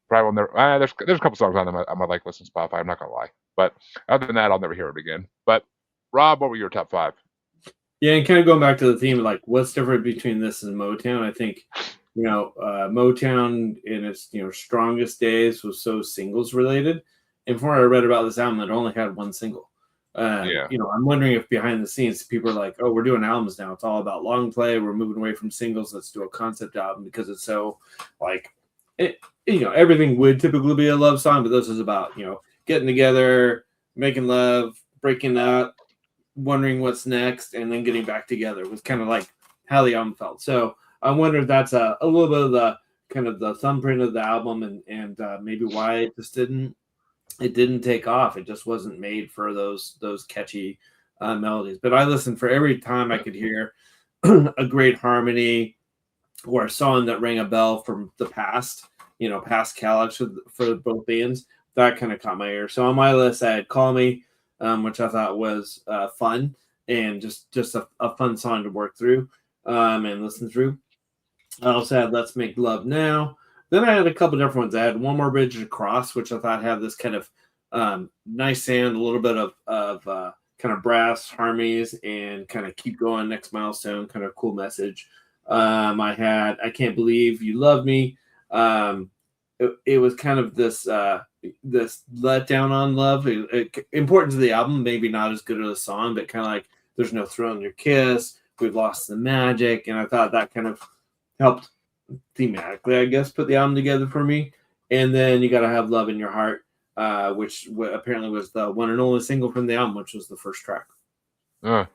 probably will never. There's a couple songs on my like list on Spotify. I'm not gonna lie, but other than that, I'll never hear it again. But Rob, what were your top 5? Yeah, and kind of going back to the theme, like what's different between this and Motown? I think Motown in its strongest days was so singles related, and from what I read about this album, it only had one single. I'm wondering if behind the scenes people are like, oh, we're doing albums now. It's all about long play. We're moving away from singles. Let's do a concept album because it's so like it. Everything would typically be a love song, but this is about getting together, making love, breaking up, wondering what's next, and then getting back together. It was kind of like how the album felt. So I wonder if that's a little bit of the kind of the thumbprint of the album, and maybe why it just didn't take off. It just wasn't made for those catchy melodies. But I listened for every time I could hear a great harmony or a song that rang a bell from the past, past catalogs for both bands. That kind of caught my ear. So on my list, I had Call Me, which I thought was fun and just a fun song to work through and listen through. I also had Let's Make Love Now. Then I had a couple different ones. I had One More Bridge Across, which I thought had this kind of nice sound, a little bit of kind of brass harmonies, and kind of keep going, next milestone, kind of cool message. I had I Can't Believe You Love Me. It was kind of this letdown on love. Important to the album, maybe not as good as a song, but kind of like There's No Thrill in Your Kiss. We've Lost the Magic, and I thought that kind of helped thematically, I guess, put the album together for me. And then You Gotta Have Love in Your Heart, which apparently was the one and only single from the album, which was the first track. Yeah,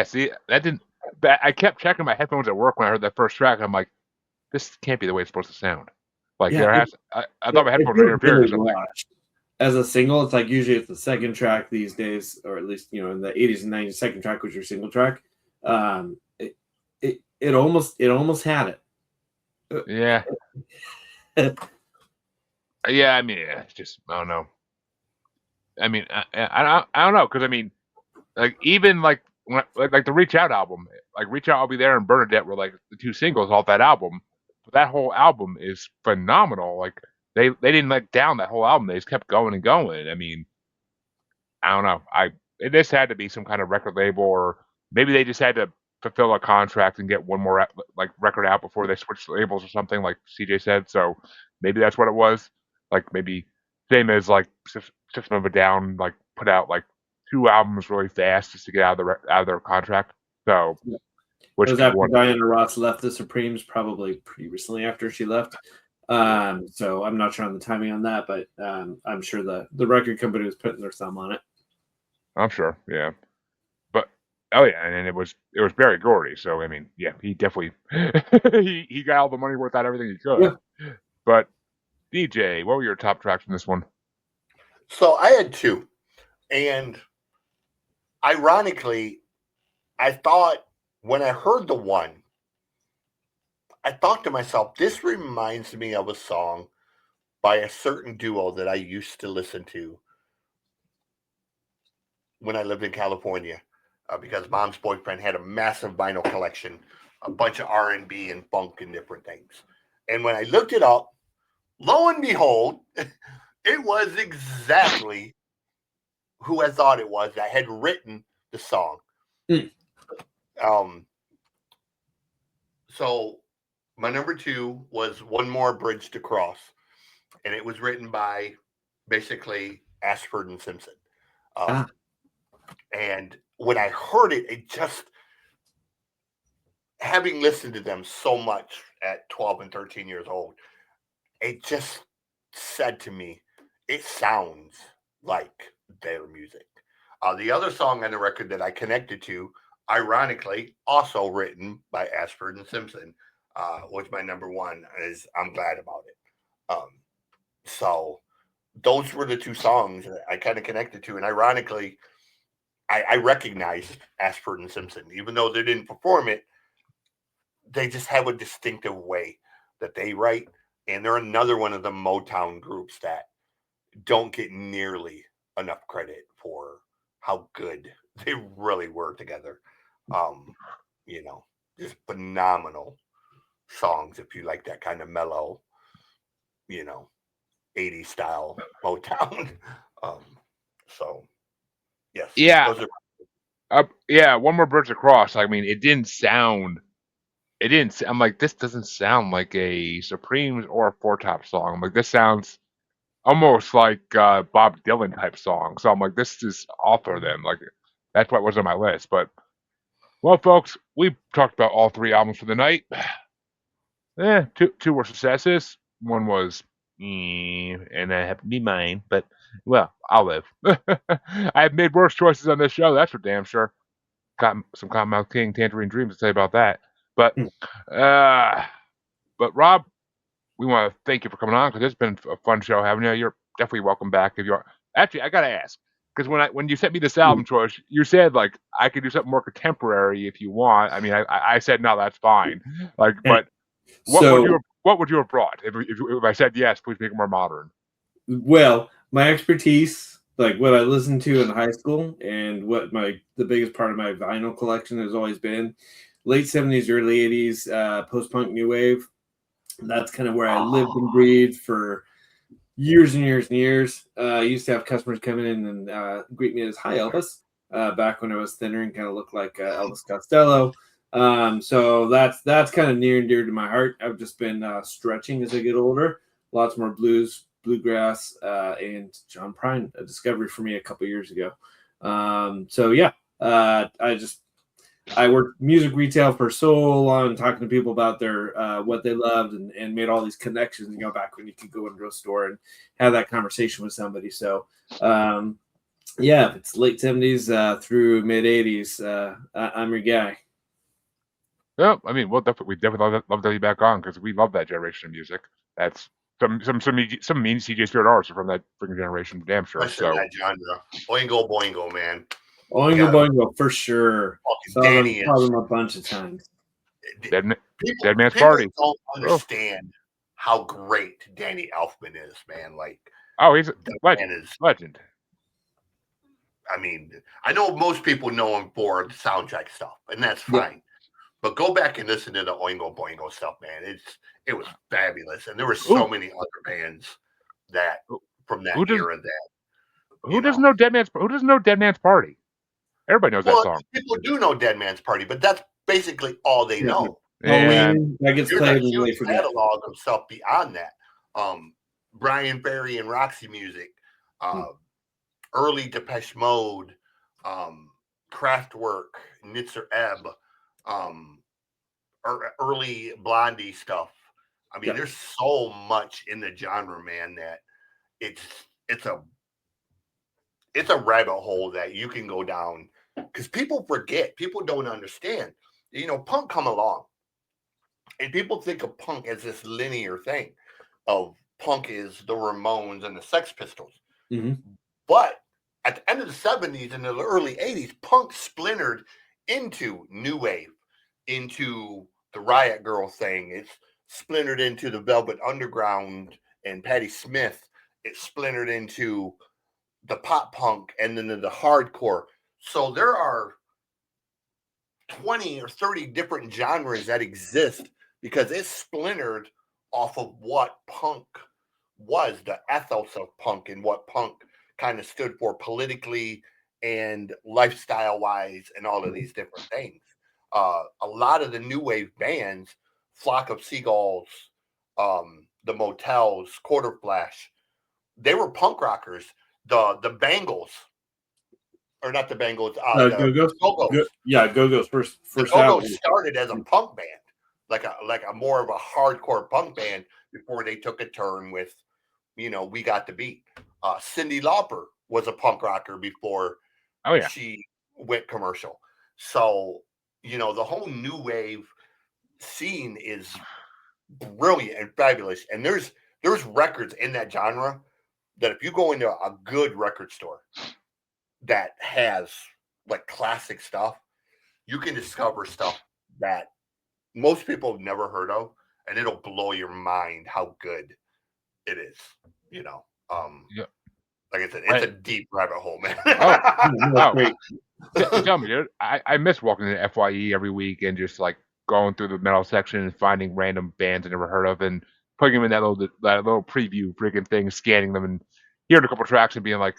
see, that didn't. I kept checking my headphones at work when I heard that first track. And I'm like, this can't be the way it's supposed to sound. Like I thought my headphones were interfering or something. As a single, it's like usually it's the second track these days, or at least in the 80s and 90s, second track was your single track. It almost had it. Yeah. Yeah, I mean, it's just I don't know. I mean, I don't know, because I mean, like even like like the Reach Out album, like Reach Out, I'll Be There, and Bernadette were like the two singles off that album. But that whole album is phenomenal. Like they didn't let down that whole album. They just kept going and going. I mean, I don't know. This had to be some kind of record label, or maybe they just had to fulfill a contract and get one more like record out before they switched labels or something, like CJ said. So maybe that's what it was. Like maybe same as like System of a Down, like put out like 2 albums really fast just to get out of their contract. So which was after Diana Ross left the Supremes, probably pretty recently after she left. So I'm not sure on the timing on that, but I'm sure the record company was putting their thumb on it. I'm sure, yeah. But and it was Berry Gordy, so I mean, yeah, he definitely he got all the money worth out of everything he could. Yeah. But DJ, what were your top tracks from this one? So I had 2, and ironically, I thought when I heard the one, I thought to myself, this reminds me of a song by a certain duo that I used to listen to when I lived in California, because Mom's boyfriend had a massive vinyl collection, a bunch of R&B and funk and different things. And when I looked it up, lo and behold, it was exactly who I thought it was that had written the song. So my number 2 was One More Bridge to Cross, and it was written by basically Ashford and Simpson. And when I heard it, it just, having listened to them so much at 12 and 13 years old, it just said to me, it sounds like their music. The other song on the record that I connected to, ironically, also written by Ashford and Simpson, was my number one, is I'm Glad About It. So those were the two songs that I kind of connected to. And ironically, I recognized Ashford and Simpson. Even though they didn't perform it, they just have a distinctive way that they write. And they're another one of the Motown groups that don't get nearly enough credit for how good they really were together. Just phenomenal songs if you like that kind of mellow, 80s style Motown. So yes. Yeah. Those are One More Birds Across. I mean, it didn't sound. I'm like, this doesn't sound like a Supremes or a Four Top song. I'm like, this sounds almost like Bob Dylan type song. So I'm like, this is off for them. Like, that's what was on my list. But, well, folks, we talked about all three albums for the night. Two were successes. One was, and I have to be mine. But, well, I'll live. I've made worse choices on this show. That's for damn sure. Got some Cottonmouth King, Tangerine Dreams to say about that. But Rob, we want to thank you for coming on because it's been a fun show having you. You're definitely welcome back if you are. Actually, I gotta ask because when you sent me this album choice, you said like I could do something more contemporary if you want. I mean, I said no, that's fine. Like, but what would you have brought if I said yes? Please make it more modern. Well, my expertise, like what I listened to in high school, and what the biggest part of my vinyl collection has always been late 70s, early 80s, post-punk new wave. That's kind of where I lived and breathed for years and years and years. I used to have customers come in and greet me as "Hi, Elvis," back when I was thinner and kind of looked like Elvis Costello. So that's kind of near and dear to my heart. I've just been stretching as I get older. Lots more blues, bluegrass, and John Prine, a discovery for me a couple years ago. I worked music retail for so long, talking to people about their what they loved and made all these connections. Back when you could go into a store and have that conversation with somebody. So, if it's late 70s through mid 80s, I'm your guy. Well, I mean, we definitely love to have you back on because we love that generation of music. That's some mean CJ Spirit artists are from that freaking generation, damn sure. Especially that genre, Oingo Boingo, man. Oingo Boingo for sure. Danny saw them a bunch of times. Dead Man's Party. People don't understand how great Danny Elfman is, man. Like, he's a legend. I mean, I know most people know him for the soundtrack stuff, and that's fine. Yeah. But go back and listen to the Oingo Boingo stuff, man. It was fabulous, and there were so many other bands that from that era that. Who doesn't know Dead Man's Party? Everybody knows that song. People do know Dead Man's Party, but that's basically all they know. And that gets played when they forget. Catalog of stuff beyond that. Brian Ferry and Roxy music, early Depeche Mode, Kraftwerk, Nitzer Ebb, early Blondie stuff. I mean, there's so much in the genre, man, that it's a rabbit hole that you can go down because people forget. People don't understand. Punk come along, and people think of punk as this linear thing of punk is the Ramones and the Sex Pistols. Mm-hmm. But at the end of the 70s and the early 80s, punk splintered into new wave, into the Riot Girl thing. It's splintered into the Velvet Underground and Patti Smith. It splintered into the pop punk and then the hardcore. So there are 20 or 30 different genres that exist because it's splintered off of what punk was, the ethos of punk and what punk kind of stood for politically and lifestyle wise and all of these different things. A lot of the new wave bands, Flock of Seagulls, the Motels, Quarter Flash, they were punk rockers. The Bangles, or not the Bangles, Go-Go's. Go-Go's. Go-Go's first Go-Go's started as a punk band. like a more of a hardcore punk band before they took a turn with, We Got the Beat. Cyndi Lauper was a punk rocker before she went commercial. So, the whole new wave scene is brilliant and fabulous. And there's records in that genre that if you go into a good record store that has like classic stuff, you can discover stuff that most people have never heard of, and it'll blow your mind how good it is. Like I said, it's a deep rabbit hole, man. Tell me, dude. I miss walking to FYE every week and just like going through the metal section and finding random bands I never heard of and putting them in that little preview freaking thing, scanning them and hearing a couple tracks and being like,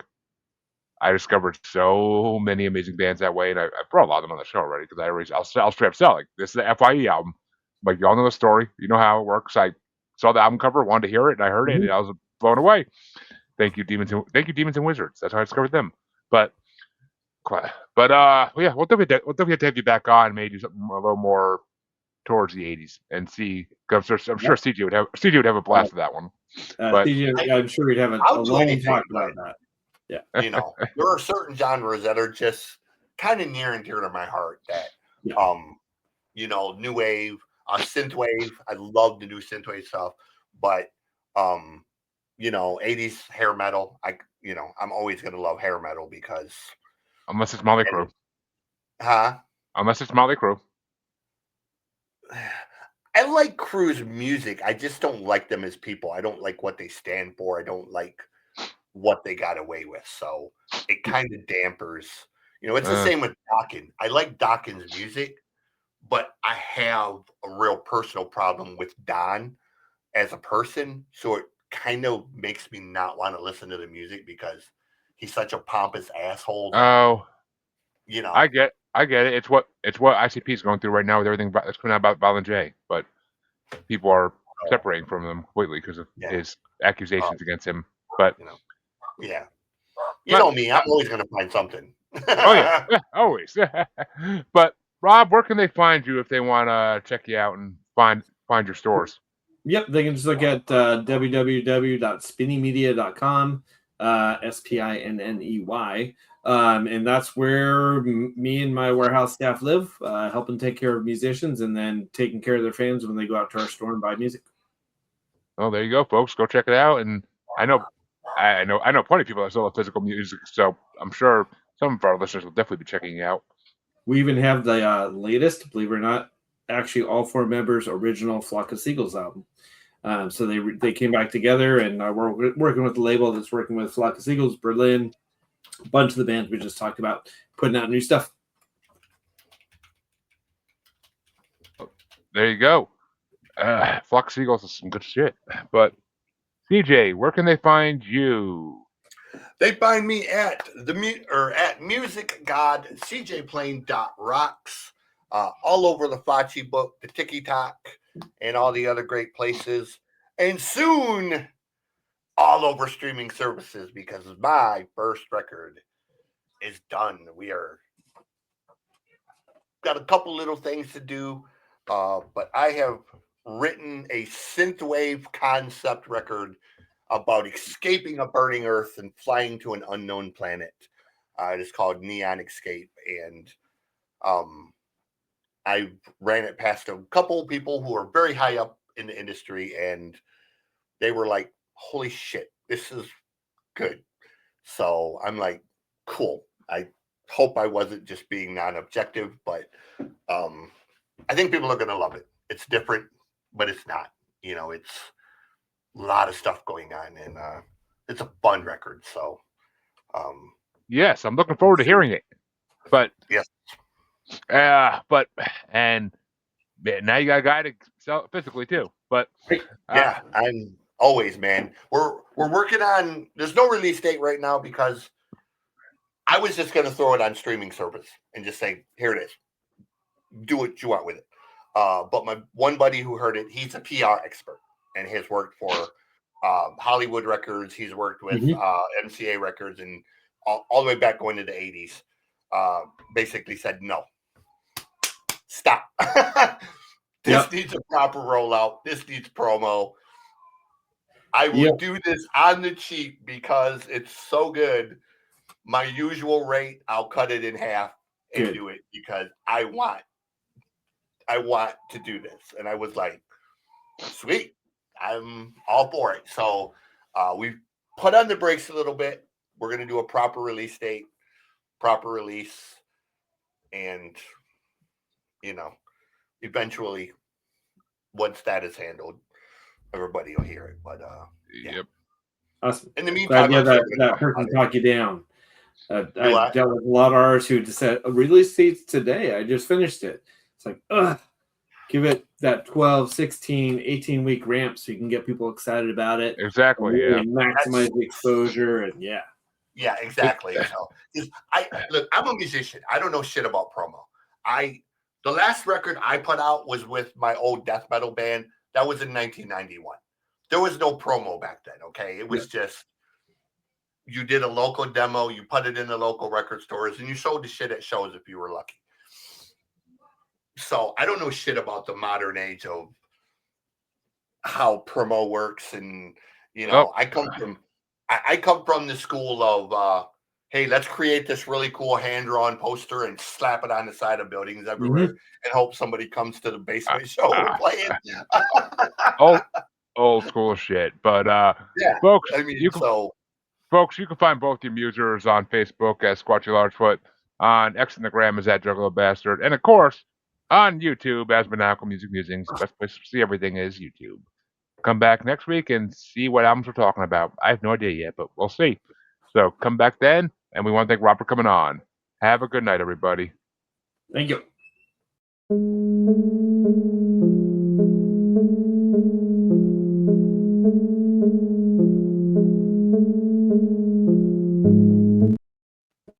I discovered so many amazing bands that way, and I brought a lot of them on the show already because I'll straight up sell like this is the FYE album. Like y'all know the story, you know how it works. I saw the album cover, wanted to hear it, and I heard it, and I was blown away. Thank you, Demons and Wizards. That's how I discovered them. But yeah, we'll definitely have to have you back on, maybe do something a little more towards the '80s and see. Cause I'm sure CJ would have a blast with that one. But CJ, I'm sure we'd have a long talk about that. Yeah, there are certain genres that are just kind of near and dear to my heart. That new wave, synth wave. I love the new synth wave stuff, but 80s hair metal. I'm always gonna love hair metal because unless it's Motley Crue, Unless it's Motley Crue. I like Crue's music. I just don't like them as people. I don't like what they stand for. I don't like what they got away with. So it kind of dampers. It's the same with Dokken. I like Dokken's music, but I have a real personal problem with Don as a person. So it kind of makes me not want to listen to the music because he's such a pompous asshole. Oh, I get it. It's what ICP is going through right now with everything that's coming out about Violent J. But people are separating from him completely because of his accusations against him. But you know me, I'm always going to find something. Always. But Rob, where can they find you if they want to check you out and find your stores? Yep, they can just look at www.spinneymedia.com, SPINNEY. And that's where me and my warehouse staff live, helping take care of musicians and then taking care of their fans when they go out to our store and buy music. Oh, there you go, folks. Go check it out. And I know plenty of people that still have physical music, so I'm sure some of our listeners will definitely be checking it out. We even have the latest, believe it or not, actually all four members' original Flock of Seagulls album. So they came back together, and we're working with the label that's working with Flock of Seagulls, Berlin, a bunch of the bands we just talked about, putting out new stuff. There you go. Flock of Seagulls is some good shit. But CJ, where can they find you? They find me at musicgodcjplane.rocks, all over the Fachi book, the TikTok, and all the other great places, and soon all over streaming services because my first record is done. We are got a couple little things to do, but I have written a synthwave concept record about escaping a burning earth and flying to an unknown planet. It is called Neon Escape, and I ran it past a couple people who are very high up in the industry, and they were like, holy shit, this is good. So I'm like, cool. I hope I wasn't just being non-objective, but I think people are going to love it. It's different, but it's not. It's a lot of stuff going on, and it's a fun record. So, yes, I'm looking forward to hearing it. But yes, and now you got a guy to sell it physically too. But yeah, I'm always, man. We're working on. There's no release date right now because I was just going to throw it on streaming service and just say, here it is. Do what you want with it. But my one buddy who heard it, he's a PR expert and has worked for Hollywood Records. He's worked with MCA Records and all the way back going to the 80s. Basically said, no, stop. This needs a proper rollout. This needs promo. I will do this on the cheap because it's so good. My usual rate, I'll cut it in half and do it because I want to do this. And I was like, sweet, I'm all for it. So we put on the brakes a little bit. We're going to do a proper release date, proper release. And, eventually, once that is handled, everybody will hear it. But, Yep. Awesome. In the meantime, that person talk you down. I dealt with a lot of artists who just said, release dates today. I just finished it. It's like, give it that 12, 16, 18-week ramp so you can get people excited about it. Exactly, and maximize the exposure. And yeah, exactly. So, I'm a musician. I don't know shit about promo. The last record I put out was with my old death metal band. That was in 1991. There was no promo back then, okay? It was just, you did a local demo, you put it in the local record stores, and you sold the shit at shows if you were lucky. So I don't know shit about the modern age of how promo works. And, I come from the school of, hey, let's create this really cool hand-drawn poster and slap it on the side of buildings everywhere and hope somebody comes to the basement show and play it. Old school shit. But folks, you can find both your musers on Facebook as Squatchy Largefoot, on X and the Gram as at Juggalo Bastard, and of course on YouTube as Monaco Music Musings. The best place to see everything is YouTube. Come back next week and see what albums we're talking about. I have no idea yet, but we'll see. So come back then, and we want to thank Rob for coming on. Have a good night, everybody. Thank you.